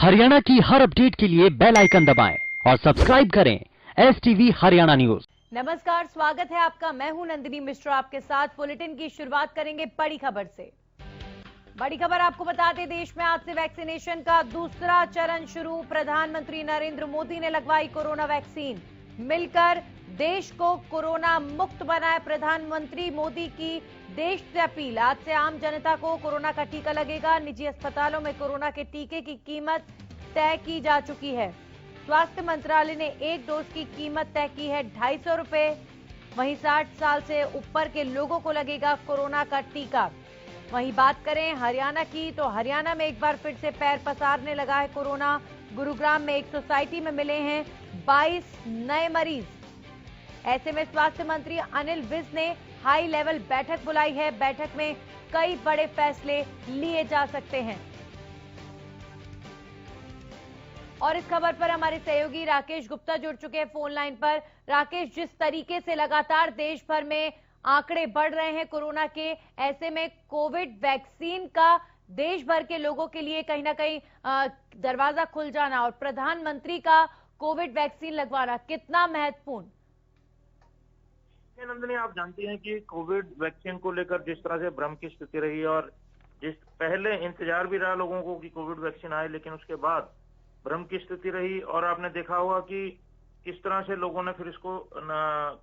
हरियाणा की हर अपडेट के लिए बेल आइकन दबाएं और सब्सक्राइब करें STV हरियाणा न्यूज। नमस्कार, स्वागत है आपका। मैं हूं नंदिनी मिश्रा, आपके साथ बुलेटिन की शुरुआत करेंगे बड़ी खबर से। बड़ी खबर आपको बता दें, देश में आज से वैक्सीनेशन का दूसरा चरण शुरू। प्रधानमंत्री नरेंद्र मोदी ने लगवाई कोरोना वैक्सीन। मिलकर देश को कोरोना मुक्त बनाए, प्रधानमंत्री मोदी की देश से अपील। आज से आम जनता को कोरोना का टीका लगेगा। निजी अस्पतालों में कोरोना के टीके की कीमत तय की जा चुकी है। स्वास्थ्य मंत्रालय ने एक डोज की कीमत तय की है 250 रुपए। वहीं 60 साल से ऊपर के लोगों को लगेगा कोरोना का टीका। वहीं बात करें हरियाणा की, तो हरियाणा में एक बार फिर से पैर पसारने लगा है कोरोना। गुरुग्राम में एक सोसाइटी में मिले हैं 22 नए मरीज। ऐसे में स्वास्थ्य मंत्री अनिल विज ने हाई लेवल बैठक बुलाई है। बैठक में कई बड़े फैसले लिए जा सकते हैं। और इस खबर पर हमारे सहयोगी राकेश गुप्ता जुड़ चुके हैं फोन लाइन पर। राकेश, जिस तरीके से लगातार देश भर में आंकड़े बढ़ रहे हैं कोरोना के, ऐसे में कोविड वैक्सीन का देश भर के लोगों के लिए कहीं ना कहीं दरवाजा खुल जाना और प्रधानमंत्री का कोविड वैक्सीन लगवाना कितना महत्वपूर्ण? नंदिनी, आप जानती हैं कि कोविड वैक्सीन को लेकर जिस तरह से भ्रम की स्थिति रही और जिस पहले इंतजार भी रहा लोगों को कि कोविड वैक्सीन आए, लेकिन उसके बाद भ्रम की स्थिति रही। और आपने देखा होगा कि किस तरह से लोगों ने फिर इसको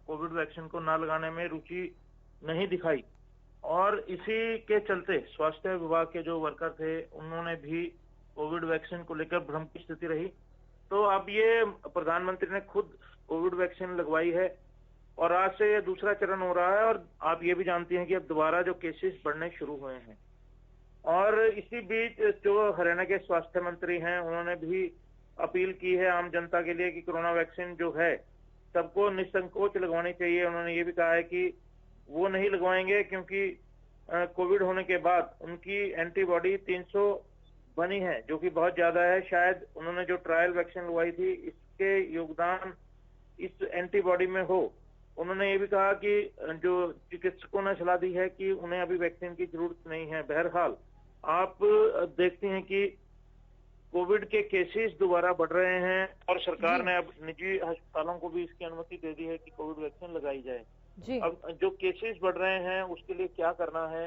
कोविड वैक्सीन को ना लगाने में रुचि नहीं दिखाई। और इसी के चलते स्वास्थ्य विभाग के जो वर्कर थे उन्होंने भी कोविड वैक्सीन को लेकर भ्रम की स्थिति रही। तो अब ये प्रधानमंत्री ने खुद कोविड वैक्सीन लगवाई है और आज से ये दूसरा चरण हो रहा है। और आप ये भी जानती हैं कि अब दोबारा जो केसेस बढ़ने शुरू हुए हैं। और इसी बीच जो हरियाणा के स्वास्थ्य मंत्री हैं उन्होंने भी अपील की है आम जनता के लिए कि कोरोना वैक्सीन जो है सबको निसंकोच लगवानी चाहिए। उन्होंने ये भी कहा है कि वो नहीं लगवाएंगे क्योंकि कोविड होने के बाद उनकी एंटीबॉडी 300 बनी है, जो कि बहुत ज्यादा है। शायद उन्होंने जो ट्रायल वैक्सीन लगवाई थी इसके योगदान इस एंटीबॉडी में हो। उन्होंने ये भी कहा कि जो चिकित्सकों ने सलाह दी है कि उन्हें अभी वैक्सीन की जरूरत नहीं है। बहरहाल आप देखते हैं कि कोविड के केसेस दोबारा बढ़ रहे हैं और सरकार ने अब निजी अस्पतालों को भी इसकी अनुमति दे दी है कि कोविड वैक्सीन लगाई जाए। अब जो केसेस बढ़ रहे हैं उसके लिए क्या करना है,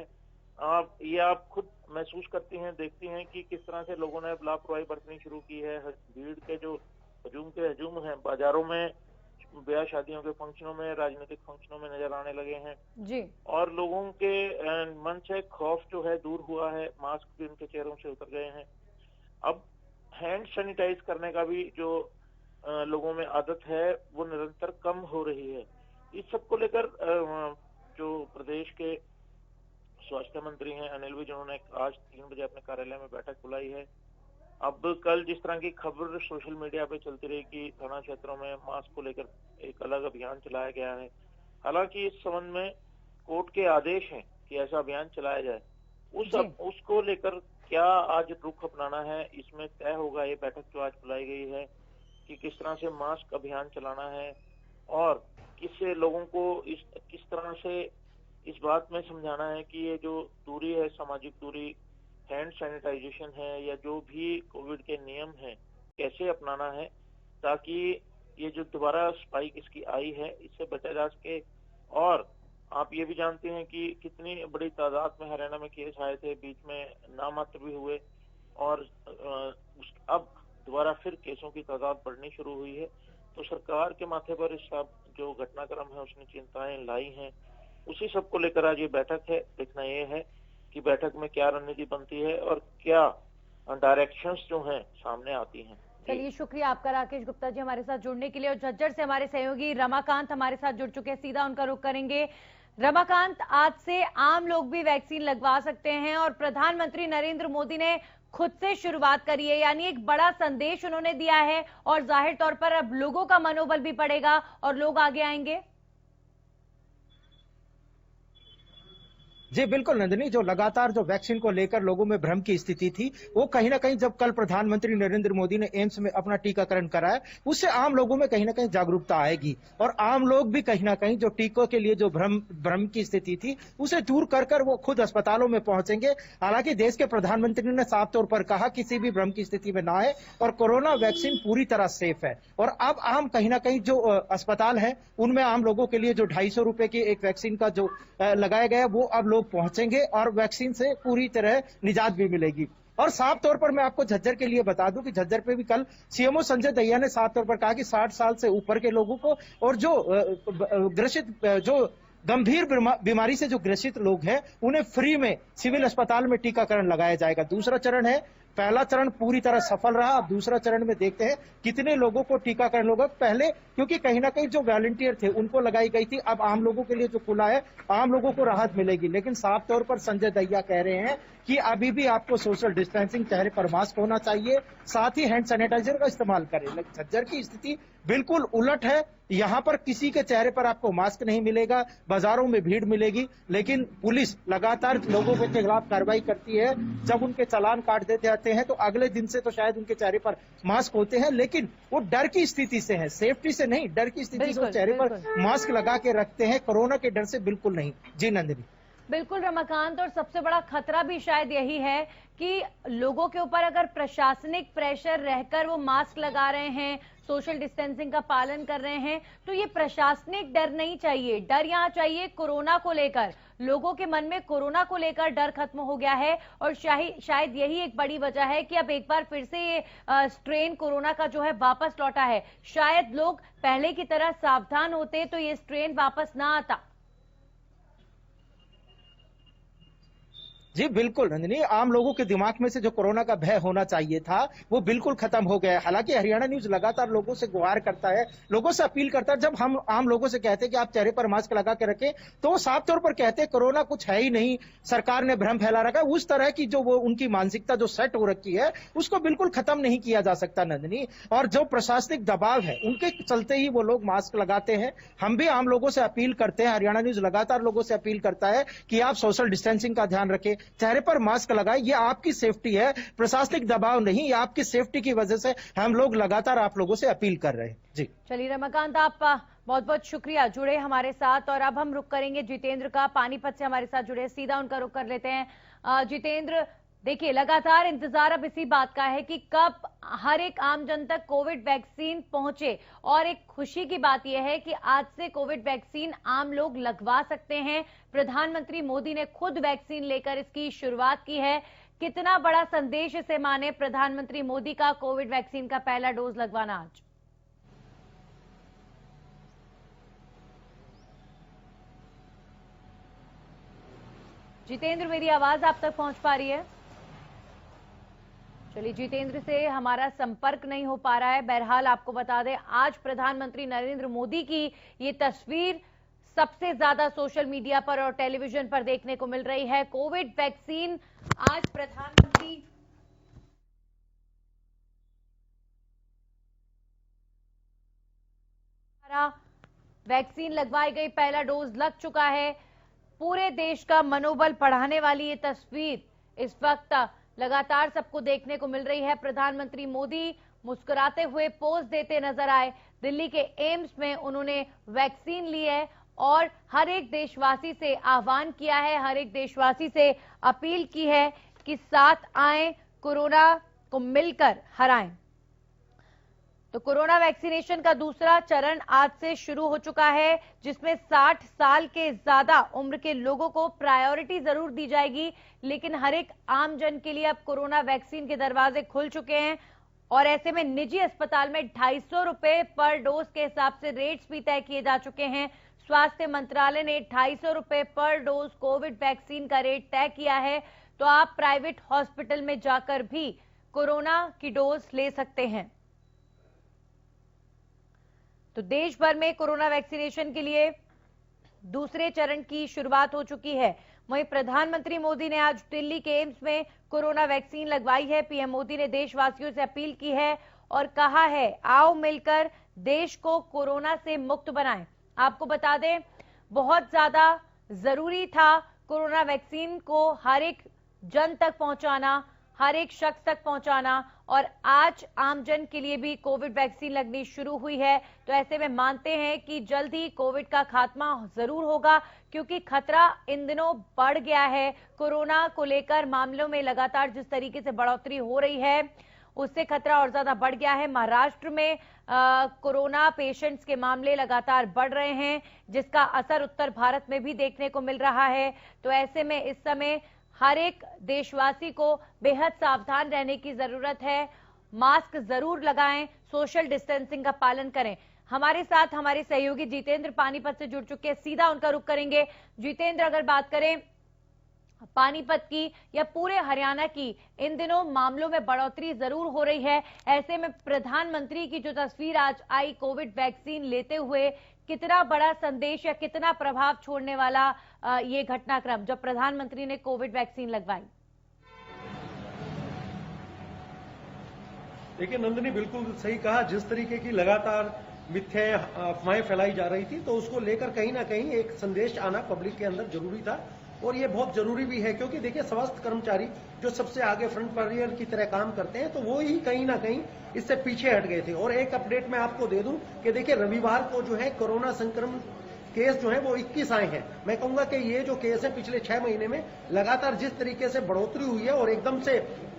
आप खुद महसूस करती हैं, देखती हैं कि किस तरह से लोगों ने अब लापरवाही बरतनी शुरू की है। भीड़ के जो हजूम है बाजारों में, ब्याह शादियों के फंक्शनों में, राजनीतिक फंक्शनों में नजर आने लगे हैं जी। और लोगों के मन से खौफ जो है दूर हुआ है, मास्क भी उनके चेहरों से उतर गए हैं। अब हैंड सैनिटाइज करने का भी जो लोगों में आदत है वो निरंतर कम हो रही है। इस सब को लेकर जो प्रदेश के स्वास्थ्य मंत्री हैं अनिल विज, उन्होंने आज 3 बजे अपने कार्यालय में बैठक बुलाई है। अब कल जिस तरह की खबर सोशल मीडिया पे चलती रही कि थाना क्षेत्रों में मास्क को लेकर एक अलग अभियान चलाया गया है, हालांकि इस संबंध में कोर्ट के आदेश हैं कि ऐसा अभियान चलाया जाए। उसको लेकर क्या आज रुख अपनाना है, इसमें तय होगा। ये बैठक जो आज बुलाई गई है कि किस तरह से मास्क अभियान चलाना है और किससे लोगों को किस तरह से इस बात में समझाना है कि ये जो दूरी है, सामाजिक दूरी, हैंड सैनिटाइजेशन है या जो भी कोविड के नियम हैं, कैसे अपनाना है ताकि ये जो दोबारा स्पाइक इसकी आई है इससे बचा जा सके। और आप ये भी जानते हैं कि कितनी बड़ी तादाद में हरियाणा में केस आए थे, बीच में नामात्र भी हुए और अब दोबारा फिर केसों की तादाद बढ़नी शुरू हुई है। तो सरकार के माथे पर इस सब जो घटनाक्रम है उसने चिंताएं लाई हैं, उसी सब को लेकर आज ये बैठक है। देखना ये है कि बैठक में क्या रणनीति बनती है और क्या डायरेक्शंस जो हैं सामने आती हैं। चलिए, शुक्रिया आपका राकेश गुप्ता जी हमारे साथ जुड़ने के लिए। और झज्जर से हमारे सहयोगी रमाकांत हमारे साथ जुड़ चुके हैं, सीधा उनका रुख करेंगे। रमाकांत, आज से आम लोग भी वैक्सीन लगवा सकते हैं और प्रधानमंत्री नरेंद्र मोदी ने खुद से शुरुआत करी है, यानी एक बड़ा संदेश उन्होंने दिया है और जाहिर तौर पर अब लोगों का मनोबल भी बढ़ेगा और लोग आगे आएंगे। जी बिल्कुल नंदिनी, जो लगातार जो वैक्सीन को लेकर लोगों में भ्रम की स्थिति थी, वो कहीं ना कहीं जब कल प्रधानमंत्री नरेंद्र मोदी ने एम्स में अपना टीकाकरण कराया, उससे आम लोगों में कहीं ना कहीं जागरूकता आएगी और आम लोग भी कहीं ना कहीं जो टीकों के लिए जो भ्रम की स्थिति थी उसे दूर कर वो खुद अस्पतालों में पहुंचेंगे। हालांकि देश के प्रधानमंत्री ने साफ तौर पर कहा किसी भी भ्रम की स्थिति में ना आए और कोरोना वैक्सीन पूरी तरह सेफ है। और अब आम कहीं ना कहीं जो अस्पताल है उनमें आम लोगों के लिए जो 250 रुपए की एक वैक्सीन का जो लगाया गया वो अब लोग पहुंचेंगे और वैक्सीन से पूरी तरह निजात भी मिलेगी। और साफ तौर पर मैं आपको झज्जर के लिए बता दूं कि झज्जर पे भी कल सीएमओ संजय दहिया ने साफ तौर पर कहा कि 60 साल से ऊपर के लोगों को और जो ग्रसित जो गंभीर बीमारी से जो ग्रसित लोग हैं उन्हें फ्री में सिविल अस्पताल में टीकाकरण लगाया जाएगा। दूसरा चरण है, पहला चरण पूरी तरह सफल रहा, अब दूसरा चरण में देखते हैं कितने लोगों को टीकाकरण होगा। पहले क्योंकि कहीं ना कहीं जो वॉलंटियर थे उनको लगाई गई थी, अब आम लोगों के लिए जो खुला है आम लोगों को राहत मिलेगी। लेकिन साफ तौर पर संजय दहिया कह रहे हैं कि अभी भी आपको सोशल डिस्टेंसिंग, चेहरे पर मास्क होना चाहिए, साथ ही हैंड सैनिटाइजर का इस्तेमाल करें। लेकिन झज्जर की स्थिति बिल्कुल उलट है, यहाँ पर किसी के चेहरे पर आपको मास्क नहीं मिलेगा, बाजारों में भीड़ मिलेगी, लेकिन पुलिस लगातार लोगों के खिलाफ कार्रवाई करती है। जब उनके चालान काट देते जाते हैं तो अगले दिन से तो शायद उनके चेहरे पर मास्क होते हैं, लेकिन वो डर की स्थिति से है, सेफ्टी से नहीं, डर की स्थिति से चेहरे पर मास्क लगा के रखते हैं, कोरोना के डर से बिल्कुल नहीं। जी नंदिनी। बिल्कुल रमाकांत, और सबसे बड़ा खतरा भी शायद यही है कि लोगों के ऊपर अगर प्रशासनिक प्रेशर रहकर वो मास्क लगा रहे हैं, सोशल डिस्टेंसिंग का पालन कर रहे हैं, तो ये प्रशासनिक डर नहीं चाहिए, डर यहाँ चाहिए कोरोना को लेकर। लोगों के मन में कोरोना को लेकर डर खत्म हो गया है और शायद यही एक बड़ी वजह है कि अब एक बार फिर से ये स्ट्रेन कोरोना का जो है वापस लौटा है। शायद लोग पहले की तरह सावधान होते तो ये स्ट्रेन वापस ना आता। जी बिल्कुल नंदिनी, आम लोगों के दिमाग में से जो कोरोना का भय होना चाहिए था वो बिल्कुल खत्म हो गया है। हालांकि हरियाणा न्यूज लगातार लोगों से गुहार करता है, लोगों से अपील करता है। जब हम आम लोगों से कहते हैं कि आप चेहरे पर मास्क लगा के रखें तो वो साफ तौर पर कहते हैं कोरोना कुछ है ही नहीं, सरकार ने भ्रम फैला रखा है। उस तरह की जो वो उनकी मानसिकता जो सेट हो रखी है उसको बिल्कुल खत्म नहीं किया जा सकता नंदिनी। और जो प्रशासनिक दबाव है उनके चलते ही वो लोग मास्क लगाते हैं। हम भी आम लोगों से अपील करते हैं, हरियाणा न्यूज लगातार लोगों से अपील करता है कि आप सोशल डिस्टेंसिंग का ध्यान रखें, चेहरे पर मास्क लगाएं, ये आपकी सेफ्टी है, प्रशासनिक दबाव नहीं, ये आपकी सेफ्टी की वजह से हम लोग लगातार आप लोगों से अपील कर रहे हैं। जी चलिए रमाकांत, आप बहुत बहुत शुक्रिया, जुड़े हमारे साथ। और अब हम रुक करेंगे जितेंद्र का, पानीपत से हमारे साथ जुड़े, सीधा उनका रुक कर लेते हैं। जितेंद्र, देखिए लगातार इंतजार अब इसी बात का है कि कब हर एक आम जन तक कोविड वैक्सीन पहुंचे, और एक खुशी की बात यह है कि आज से कोविड वैक्सीन आम लोग लगवा सकते हैं। प्रधानमंत्री मोदी ने खुद वैक्सीन लेकर इसकी शुरुआत की है। कितना बड़ा संदेश इसे माने प्रधानमंत्री मोदी का कोविड वैक्सीन का पहला डोज लगवाना आज? जितेंद्र, मेरी आवाज आप तक पहुंच पा रही है? चलिए, जितेंद्र से हमारा संपर्क नहीं हो पा रहा है। बहरहाल आपको बता दें, आज प्रधानमंत्री नरेंद्र मोदी की ये तस्वीर सबसे ज्यादा सोशल मीडिया पर और टेलीविजन पर देखने को मिल रही है। कोविड वैक्सीन आज प्रधानमंत्री वैक्सीन लगवाई गई, पहला डोज लग चुका है। पूरे देश का मनोबल बढ़ाने वाली ये तस्वीर इस वक्त लगातार सबको देखने को मिल रही है। प्रधानमंत्री मोदी मुस्कुराते हुए पोज देते नजर आए। दिल्ली के एम्स में उन्होंने वैक्सीन ली है और हर एक देशवासी से आह्वान किया है, हर एक देशवासी से अपील की है कि साथ आएं, कोरोना को मिलकर हराएं। तो कोरोना वैक्सीनेशन का दूसरा चरण आज से शुरू हो चुका है, जिसमें 60 साल के ज्यादा उम्र के लोगों को प्रायोरिटी जरूर दी जाएगी, लेकिन हर एक आम जन के लिए अब कोरोना वैक्सीन के दरवाजे खुल चुके हैं। और ऐसे में निजी अस्पताल में 250 रुपए पर डोज के हिसाब से रेट्स भी तय किए जा चुके हैं। स्वास्थ्य मंत्रालय ने 250 रुपए पर डोज कोविड वैक्सीन का रेट तय किया है, तो आप प्राइवेट हॉस्पिटल में जाकर भी कोरोना की डोज ले सकते हैं। तो देश भर में कोरोना वैक्सीनेशन के लिए दूसरे चरण की शुरुआत हो चुकी है। वहीं प्रधानमंत्री मोदी ने आज दिल्ली के एम्स में कोरोना वैक्सीन लगवाई है। पीएम मोदी ने देशवासियों से अपील की है और कहा है, आओ मिलकर देश को कोरोना से मुक्त बनाएं। आपको बता दें, बहुत ज्यादा जरूरी था कोरोना वैक्सीन को हर एक जन तक पहुंचाना, हर एक शख्स तक पहुंचाना, और आज आमजन के लिए भी कोविड वैक्सीन लगनी शुरू हुई है। तो ऐसे में मानते हैं कि जल्द ही कोविड का खात्मा जरूर होगा, क्योंकि खतरा इन दिनों बढ़ गया है। कोरोना को लेकर मामलों में लगातार जिस तरीके से बढ़ोतरी हो रही है, उससे खतरा और ज्यादा बढ़ गया है। महाराष्ट्र में कोरोना पेशेंट्स के मामले लगातार बढ़ रहे हैं, जिसका असर उत्तर भारत में भी देखने को मिल रहा है। तो ऐसे में इस समय हर एक देशवासी को बेहद सावधान रहने की जरूरत है। मास्क जरूर लगाएं, सोशल डिस्टेंसिंग का पालन करें। हमारे साथ हमारे सहयोगी जितेंद्र पानीपत से जुड़ चुके हैं, सीधा उनका रुख करेंगे। जितेंद्र, अगर बात करें पानीपत की या पूरे हरियाणा की, इन दिनों मामलों में बढ़ोतरी जरूर हो रही है। ऐसे में प्रधानमंत्री की जो तस्वीर आज आई कोविड वैक्सीन लेते हुए, कितना बड़ा संदेश या कितना प्रभाव छोड़ने वाला ये घटनाक्रम जब प्रधानमंत्री ने कोविड वैक्सीन लगवाई? देखिए नंदिनी, बिल्कुल सही कहा। जिस तरीके की लगातार मिथ्या अफवाहें फैलाई जा रही थी, तो उसको लेकर कहीं ना कहीं एक संदेश आना पब्लिक के अंदर जरूरी था, और ये बहुत जरूरी भी है। क्योंकि देखिए, स्वास्थ्य कर्मचारी जो सबसे आगे फ्रंट वॉरियर की तरह काम करते हैं, तो वो ही कहीं ना कहीं इससे पीछे हट गए थे। और एक अपडेट मैं आपको दे दूं कि देखिए, रविवार को जो है कोरोना संक्रमण केस जो है वो 21 आए हैं। मैं कहूंगा कि ये जो केस है पिछले 6 महीने में लगातार जिस तरीके से बढ़ोतरी हुई है, और एकदम से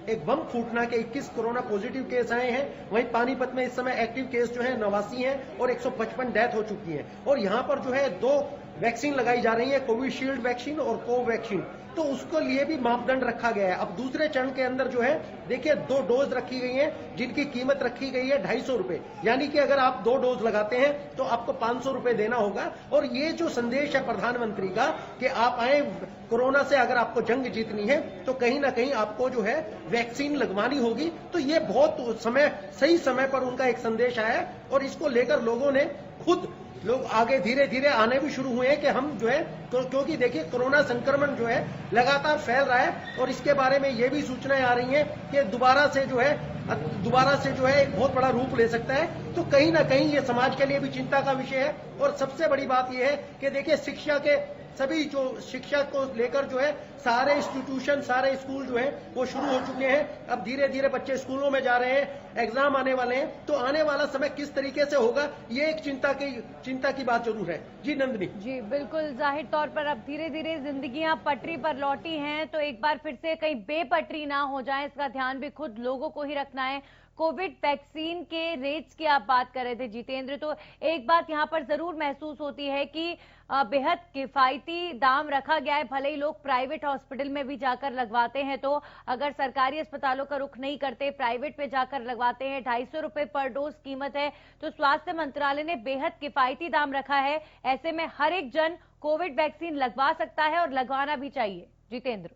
एक बम फूटना के 21 कोरोना पॉजिटिव केस आए हैं। वहीं पानीपत में इस समय एक्टिव केस जो है 89 हैं और 155 डेथ हो चुकी है। और यहां पर जो है 2 वैक्सीन लगाई जा रही है, कोविशील्ड वैक्सीन और कोवैक्सीन। तो उसके लिए भी मापदंड रखा गया है। अब दूसरे चरण के अंदर जो है देखिए 2 डोज रखी गई हैं, जिनकी कीमत रखी गई है 250 रुपए। यानी कि अगर आप 2 डोज लगाते हैं तो आपको 500 रुपए देना होगा। और ये जो संदेश है प्रधानमंत्री का कि आप आए, कोरोना से अगर आपको जंग जीतनी है तो कहीं ना कहीं आपको जो है वैक्सीन लगवानी होगी। तो ये बहुत सही समय पर उनका एक संदेश आया, और इसको लेकर लोग आगे धीरे धीरे आने भी शुरू हुए हैं कि हम जो है, क्योंकि देखिए कोरोना संक्रमण जो है लगातार फैल रहा है, और इसके बारे में ये भी सूचनाएं आ रही हैं कि दोबारा से जो है एक बहुत बड़ा रूप ले सकता है। तो कहीं ना कहीं ये समाज के लिए भी चिंता का विषय है। और सबसे बड़ी बात यह है कि देखिए, शिक्षा के सभी जो शिक्षा को लेकर जो है सारे इंस्टीट्यूशन, सारे स्कूल जो है वो शुरू हो चुके हैं। अब धीरे धीरे बच्चे स्कूलों में जा रहे हैं, एग्जाम आने वाले हैं। तो आने वाला समय किस तरीके से होगा, ये एक चिंता की बात जरूर है। जी नंदिनी। जी बिल्कुल, जाहिर तौर पर अब धीरे धीरे जिंदगियां पटरी पर लौटी हैं, तो एक बार फिर से कहीं बेपटरी ना हो जाए, इसका ध्यान भी खुद लोगों को ही रखना है। कोविड वैक्सीन के रेट्स की आप बात कर रहे थे जितेंद्र, तो एक बात यहां पर जरूर महसूस होती है कि बेहद किफायती दाम रखा गया है। भले ही लोग प्राइवेट हॉस्पिटल में भी जाकर लगवाते हैं, तो अगर सरकारी अस्पतालों का रुख नहीं करते, प्राइवेट पे जाकर लगवाते हैं, 250 रुपए पर डोज कीमत है। तो स्वास्थ्य मंत्रालय ने बेहद किफायती दाम रखा है। ऐसे में हर एक जन कोविड वैक्सीन लगवा सकता है और लगवाना भी चाहिए। जितेंद्र।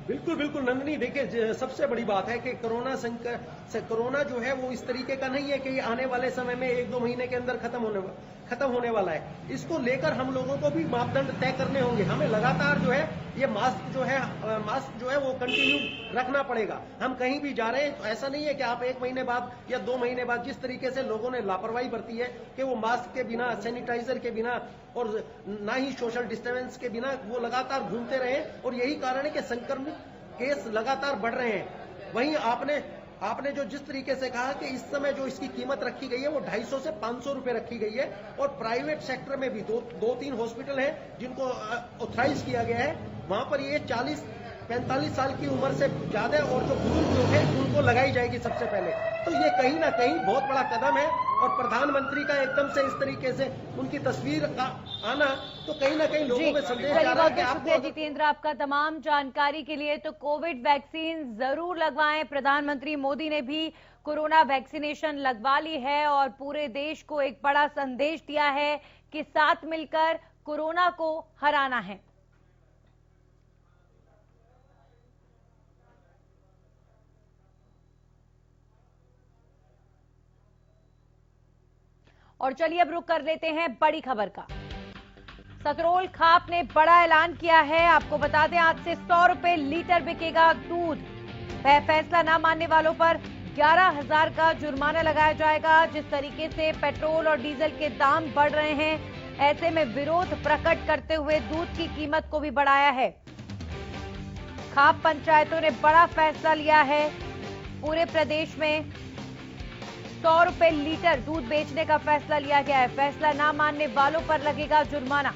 बिल्कुल नंदिनी, देखिए सबसे बड़ी बात है कि कोरोना जो है वो इस तरीके का नहीं है कि आने वाले समय में 1-2 महीने के अंदर खत्म होने वाला है। इसको लेकर हम लोगों को भी मापदंड तय करने होंगे। हमें लगातार जो है ये मास्क जो है वो कंटिन्यू रखना पड़ेगा। हम कहीं भी जा रहे हैं तो ऐसा नहीं है कि आप 1 महीने बाद या 2 महीने बाद, जिस तरीके से लोगों ने लापरवाही बरती है कि वो मास्क के बिना, सैनिटाइजर के बिना और ना ही सोशल डिस्टेंस के बिना वो लगातार घूमते रहे, और यही कारण है कि संक्रमित केस लगातार बढ़ रहे हैं। वहीं आपने जो जिस तरीके से कहा कि इस समय जो इसकी कीमत रखी गई है वो 250 से 500 रुपए रखी गई है। और प्राइवेट सेक्टर में भी 2-3 हॉस्पिटल हैं जिनको ऑथराइज किया गया है। वहां पर ये 40-45 साल की उम्र से ज्यादा और जो बुजुर्ग लोग हैं उनको लगाई जाएगी सबसे पहले। तो ये कहीं ना कहीं बहुत बड़ा कदम है, और प्रधानमंत्री का एकदम से इस तरीके से उनकी तस्वीर का आना, तो कहीं ना कहीं लोगों में संदेश जा रहा है कि आपको। जितेंद्र, आपका तमाम जानकारी के लिए। तो कोविड वैक्सीन जरूर लगवाएं। प्रधानमंत्री मोदी ने भी कोरोना वैक्सीनेशन लगवा ली है और पूरे देश को एक बड़ा संदेश दिया है कि साथ मिलकर कोरोना को हराना है। और चलिए अब रुक कर लेते हैं बड़ी खबर का। सकरोल खाप ने बड़ा ऐलान किया है। आपको बता दें, आज से 100 रुपए लीटर बिकेगा दूध। फैसला न मानने वालों पर 11,000 का जुर्माना लगाया जाएगा। जिस तरीके से पेट्रोल और डीजल के दाम बढ़ रहे हैं, ऐसे में विरोध प्रकट करते हुए दूध की कीमत को भी बढ़ाया है। खाप पंचायतों ने बड़ा फैसला लिया है। पूरे प्रदेश में 100 रुपए लीटर दूध बेचने का फैसला लिया गया है। फैसला ना मानने वालों पर लगेगा जुर्माना।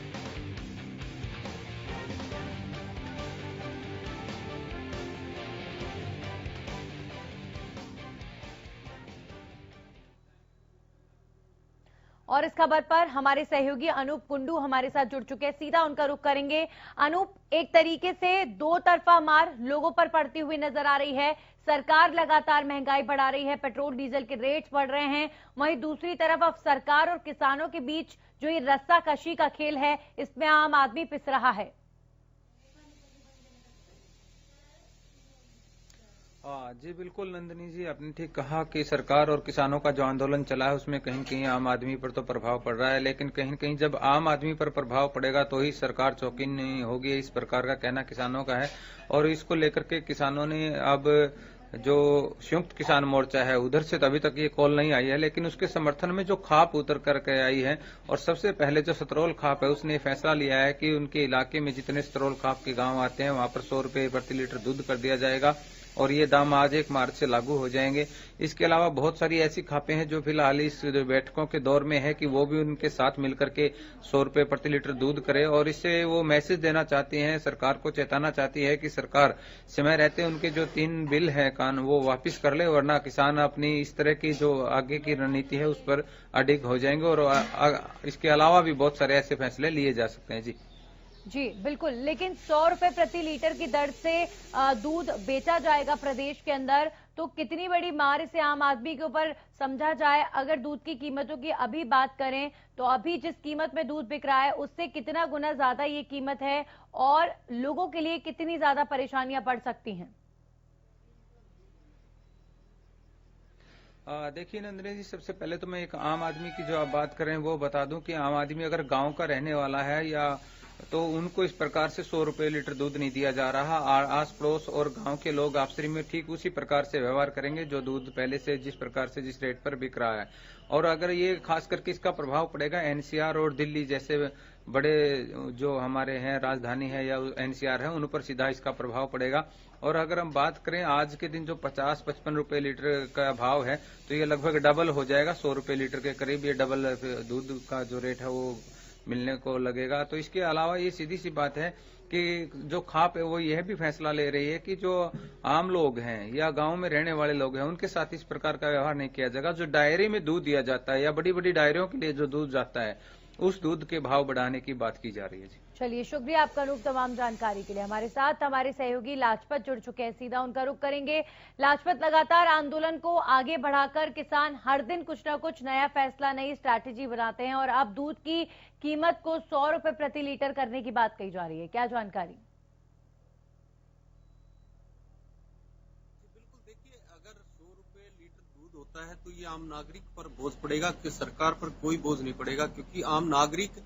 और इस खबर पर हमारे सहयोगी अनूप कुंडू हमारे साथ जुड़ चुके हैं। सीधा उनका रुख करेंगे। अनूप, एक तरीके से दो तरफा मार लोगों पर पड़ती हुई नजर आ रही है। सरकार लगातार महंगाई बढ़ा रही है, पेट्रोल डीजल के रेट्स बढ़ रहे हैं। वहीं दूसरी तरफ अब सरकार और किसानों के बीच जो ये रस्साकशी का खेल है, इसमें आम आदमी पिस रहा है। जी बिल्कुल नंदिनी जी, आपने ठीक कहा कि सरकार और किसानों का जो आंदोलन चला है उसमें कहीं कहीं आम आदमी पर तो प्रभाव पड़ रहा है, लेकिन कहीं कहीं जब आम आदमी पर प्रभाव पड़ेगा तो ही सरकार चौकन्नी नहीं होगी, इस प्रकार का कहना किसानों का है। और इसको लेकर के किसानों ने अब जो संयुक्त किसान मोर्चा है उधर से तो अभी तक ये कॉल नहीं आई है, लेकिन उसके समर्थन में जो खाप उतर करके आई है और सबसे पहले जो सतरौल खाप है उसने फैसला लिया है कि उनके इलाके में जितने सतरौल खाप के गांव आते हैं वहां पर 100 रुपए प्रति लीटर दूध कर दिया जाएगा और ये दाम आज 1 मार्च से लागू हो जाएंगे। इसके अलावा बहुत सारी ऐसी खापें हैं जो फिलहाल इस बैठकों के दौर में है कि वो भी उनके साथ मिलकर के 100 रुपए प्रति लीटर दूध करे और इससे वो मैसेज देना चाहती हैं, सरकार को चेताना चाहती है कि सरकार समय रहते उनके जो 3 बिल है कानून वो वापिस कर ले, वरना किसान अपनी इस तरह की जो आगे की रणनीति है उस पर अडिग हो जाएंगे। और इसके अलावा भी बहुत सारे ऐसे फैसले लिए जा सकते हैं। जी बिल्कुल, लेकिन 100 रुपए प्रति लीटर की दर से दूध बेचा जाएगा प्रदेश के अंदर, तो कितनी बड़ी मार इसे आम आदमी के ऊपर समझा जाए। अगर दूध की कीमतों की अभी बात करें तो अभी जिस कीमत में दूध बिक रहा है उससे कितना गुना ज्यादा ये कीमत है और लोगों के लिए कितनी ज्यादा परेशानियां पड़ सकती हैं। देखिए नंदिनी जी, सबसे पहले तो मैं एक आम आदमी की जो आप बात कर रहे हैं वो बता दूं कि आम आदमी अगर गांव का रहने वाला है या तो उनको इस प्रकार से 100 रुपए लीटर दूध नहीं दिया जा रहा। आस पड़ोस और गांव के लोग आपसी में ठीक उसी प्रकार से व्यवहार करेंगे जो दूध पहले से जिस प्रकार से जिस रेट पर बिक रहा है। और अगर ये खास करके इसका प्रभाव पड़ेगा एनसीआर और दिल्ली जैसे बड़े जो हमारे हैं राजधानी है या एनसीआर है उन पर सीधा इसका प्रभाव पड़ेगा। और अगर हम बात करें आज के दिन जो 50-55 रुपए लीटर का भाव है तो ये लगभग डबल हो जाएगा, 100 रुपए लीटर के करीब ये डबल दूध का जो रेट है वो मिलने को लगेगा। तो इसके अलावा ये सीधी सी बात है कि जो खाप है वो यह भी फैसला ले रही है कि जो आम लोग हैं या गांव में रहने वाले लोग हैं उनके साथ इस प्रकार का व्यवहार नहीं किया जाएगा। जो डायरी में दूध दिया जाता है या बड़ी बड़ी डायरियों के लिए जो दूध जाता है उस दूध के भाव बढ़ाने की बात की जा रही है। जी चलिए, शुक्रिया आपका अनूप तमाम जानकारी के लिए। हमारे साथ हमारे सहयोगी लाजपत जुड़ चुके हैं, सीधा उनका रुख करेंगे। लाजपत, लगातार आंदोलन को आगे बढ़ाकर किसान हर दिन कुछ न कुछ नया फैसला, नई स्ट्रैटेजी बनाते हैं और अब दूध की कीमत को 100 रुपए प्रति लीटर करने की बात कही जा रही है, क्या जानकारी? बिल्कुल, देखिए अगर 100 रुपए लीटर दूध होता है तो ये आम नागरिक पर बोझ पड़ेगा कि सरकार पर कोई बोझ नहीं पड़ेगा, क्योंकि आम नागरिक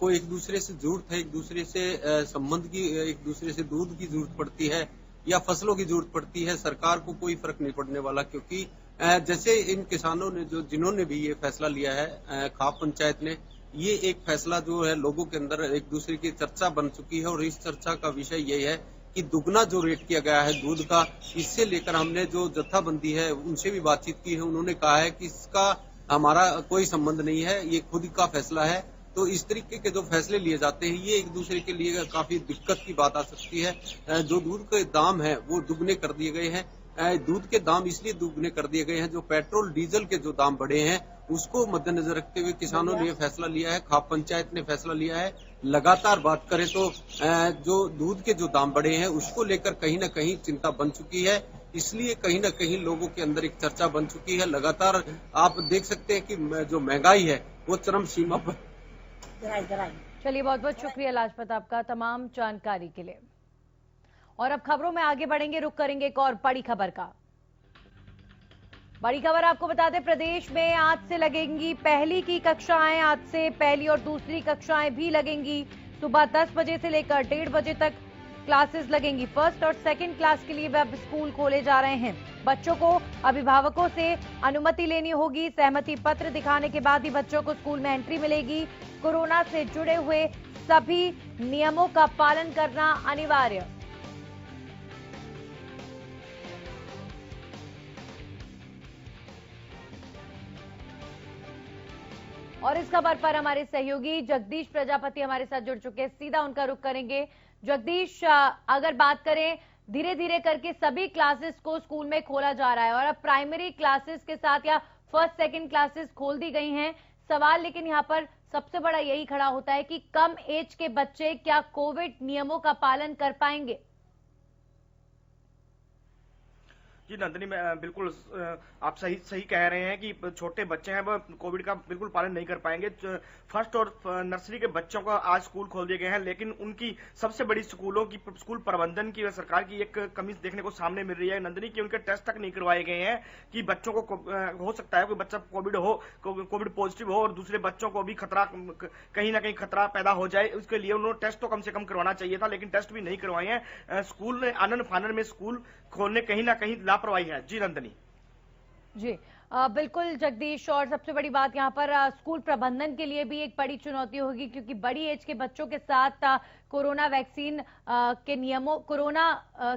को एक दूसरे से जरूरत है, एक दूसरे से संबंध की, एक दूसरे से दूध की जरूरत पड़ती है या फसलों की जरूरत पड़ती है। सरकार को कोई फर्क नहीं पड़ने वाला, क्योंकि जैसे इन किसानों ने जिन्होंने भी ये फैसला लिया है, खाप पंचायत ने, ये एक फैसला जो है लोगों के अंदर एक दूसरे की चर्चा बन चुकी है और इस चर्चा का विषय ये है कि दुगना जो रेट किया गया है दूध का, इससे लेकर हमने जो जत्थाबंदी है उनसे भी बातचीत की है। उन्होंने कहा है कि इसका हमारा कोई संबंध नहीं है, ये खुद का फैसला है। तो इस तरीके के जो फैसले लिए जाते हैं ये एक दूसरे के लिए काफी दिक्कत की बात आ सकती है। जो दूध के दाम है वो दुगने कर दिए गए हैं। दूध के दाम इसलिए दुगने कर दिए गए हैं, जो पेट्रोल डीजल के जो दाम बढ़े हैं उसको मद्देनजर रखते हुए किसानों ने यह फैसला लिया है, खाप पंचायत ने फैसला लिया है। लगातार बात करें तो जो दूध के जो दाम बढ़े हैं उसको लेकर कहीं ना कहीं चिंता बन चुकी है, इसलिए कहीं ना कहीं लोगों के अंदर एक चर्चा बन चुकी है। लगातार आप देख सकते हैं कि जो महंगाई है वो चरम सीमा पर। चलिए, बहुत बहुत शुक्रिया लाजपत आपका तमाम जानकारी के लिए। और अब खबरों में आगे बढ़ेंगे, रुक करेंगे एक और बड़ी खबर का। बड़ी खबर आपको बता दें, प्रदेश में आज से लगेंगी पहली की कक्षाएं। आज से पहली और दूसरी कक्षाएं भी लगेंगी। सुबह 10 बजे से लेकर 1:30 बजे तक क्लासेस लगेंगी। फर्स्ट और सेकंड क्लास के लिए अब स्कूल खोले जा रहे हैं। बच्चों को अभिभावकों से अनुमति लेनी होगी। सहमति पत्र दिखाने के बाद ही बच्चों को स्कूल में एंट्री मिलेगी। कोरोना से जुड़े हुए सभी नियमों का पालन करना अनिवार्य। और इस खबर पर हमारे सहयोगी जगदीश प्रजापति हमारे साथ जुड़ चुके हैं, सीधा उनका रुख करेंगे। जगदीश, अगर बात करें, धीरे धीरे करके सभी क्लासेस को स्कूल में खोला जा रहा है और अब प्राइमरी क्लासेस के साथ या फर्स्ट सेकंड क्लासेस खोल दी गई हैं। सवाल लेकिन यहाँ पर सबसे बड़ा यही खड़ा होता है कि कम एज के बच्चे क्या कोविड नियमों का पालन कर पाएंगे? जी नंदिनी, मैं बिल्कुल आप सही कह रहे हैं कि छोटे बच्चे हैं वो कोविड का बिल्कुल पालन नहीं कर पाएंगे। फर्स्ट और नर्सरी के बच्चों का आज स्कूल खोल दिए गए हैं, लेकिन उनकी सबसे बड़ी स्कूल प्रबंधन की सरकार की एक कमी देखने को सामने मिल रही है नंदिनी, कि उनके टेस्ट तक नहीं करवाए गए हैं कि बच्चों को हो सकता है कोई बच्चा कोविड पॉजिटिव हो और दूसरे बच्चों को भी खतरा, कहीं ना कहीं खतरा पैदा हो जाए। उसके लिए उन्होंने टेस्ट तो कम से कम करवाना चाहिए था, लेकिन टेस्ट भी नहीं करवाए हैं। स्कूल ने आनन फानन में स्कूल खोलने कहीं ना कहीं लापरवाही है। जी नंदनी। जी बिल्कुल जगदीश, और सबसे बड़ी बात यहाँ पर स्कूल प्रबंधन के लिए भी एक बड़ी चुनौती होगी, क्योंकि बड़ी एज के बच्चों के साथ कोरोना वैक्सीन के नियमों, कोरोना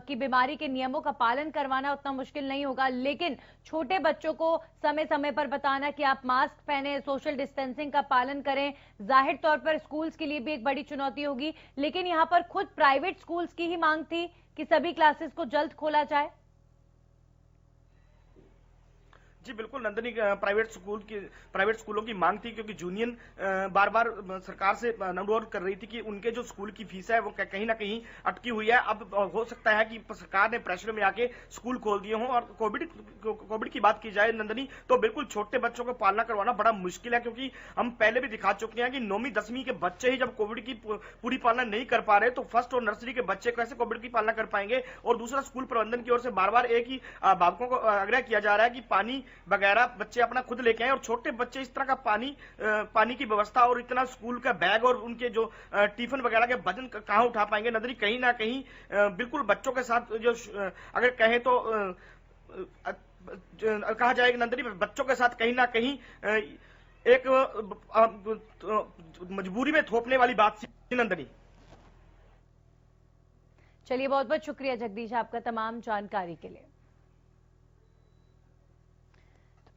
की बीमारी के नियमों का पालन करवाना उतना मुश्किल नहीं होगा, लेकिन छोटे बच्चों को समय समय पर बताना कि आप मास्क पहने, सोशल डिस्टेंसिंग का पालन करें, जाहिर तौर पर स्कूल्स के लिए भी एक बड़ी चुनौती होगी। लेकिन यहाँ पर खुद प्राइवेट स्कूल्स की ही मांग थी कि सभी क्लासेस को जल्द खोला जाए। जी बिल्कुल नंदनी, प्राइवेट स्कूलों की मांग थी, क्योंकि यूनियन बार बार सरकार से अनुरोध कर रही थी कि उनके जो स्कूल की फीस है वो कहीं ना कहीं अटकी हुई है। अब हो सकता है कि सरकार ने प्रेशर में आके स्कूल खोल दिए हों। और कोविड की बात की जाए नंदनी, तो बिल्कुल छोटे बच्चों को पालना करवाना बड़ा मुश्किल है, क्योंकि हम पहले भी दिखा चुके हैं कि 9वीं 10वीं के बच्चे ही जब कोविड की पूरी पालना नहीं कर पा रहे, तो फर्स्ट और नर्सरी के बच्चे कैसे कोविड की पालना कर पाएंगे। और दूसरा, स्कूल प्रबंधन की ओर से बार बार एक ही अभिभावकों को आग्रह किया जा रहा है कि पानी वगैरह बच्चे अपना खुद लेके आए, और छोटे बच्चे इस तरह का पानी की व्यवस्था और इतना स्कूल का बैग और उनके जो टिफिन वगैरह के वजन कहां उठा पाएंगे नजरी। कहीं ना कहीं बिल्कुल बच्चों के साथ जो अगर कहें तो कहा जाएगा नंदनी, बच्चों के साथ कहीं ना कहीं एक मजबूरी में थोपने वाली बात थी नंदनी। चलिए, बहुत बहुत शुक्रिया जगदीश आपका तमाम जानकारी के लिए।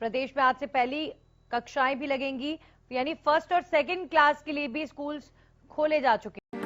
प्रदेश में आज से पहली कक्षाएं भी लगेंगी, यानी फर्स्ट और सेकंड क्लास के लिए भी स्कूल्स खोले जा चुके हैं।